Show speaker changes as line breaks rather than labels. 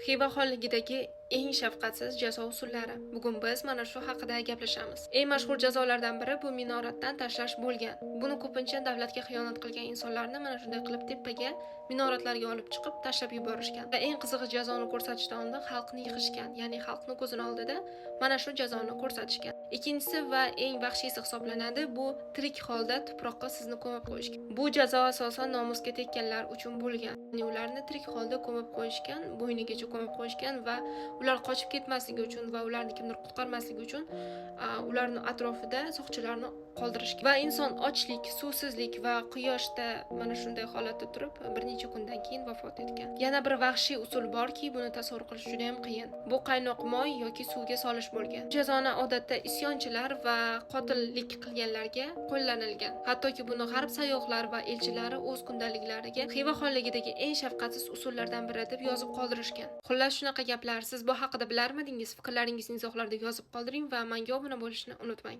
Xiva xonligidagi eng shafqatsiz jazo usullari. Bugun biz mana shu haqida gaplashamiz. Eng mashhur jazolardan biri bu minoratdan tashlash bo'lgan. Buni ko'pincha davlatga xiyonat qilgan insonlarni mana shunday qilib tepaga, minoratlarga olib chiqib tashlab yuborishgan. Va eng qizig'i jazoni ko'rsatishdan oldin xalqni yig'ishgan, ya'ni xalqni ko'zini oldida mana shu jazoni ko'rsatishgan. Ikkinchisi va eng vahshiysi hisoblanadi, bu tirik holda tuproqqa sizni ko'mib qo'yishgan. Bu jazo asosan nomusga tekkanlar uchun bo'lgan. Ya'ni ularni tirik holda ko'mib qo'yishgan, bo'ynigacha ko'mib qo'yishgan va ular qochib ketmasligi uchun va ularni kimdir qutqarmasligi uchun ularni atrofida soqchilarni qoldirishgan. Va inson ochlik, suvsizlik va quyoshda mana shunday holatda turib bir necha kundan keyin vafot etgan. Yana bir vahshiy usul borki, buni tasavvur qilish juda ham qiyin. Bu qaynoq moy yoki suvga solish bo'lgan. Jazoni odatda isyonchilar va qotillik qilganlarga qo'llanilgan. Hattoki buni g'arb sayyohlar va elchilari o'z kundaliklariga Xiva xonligidagi eng shafqatsiz usullardan biri deb yozib qoldirishgan. Xullas shunaqa gaplar. Siz bu haqida bilarmidingiz? Fikrlaringizni izohlarda yozib qoldiring va menga obuna bo'lishni unutmang.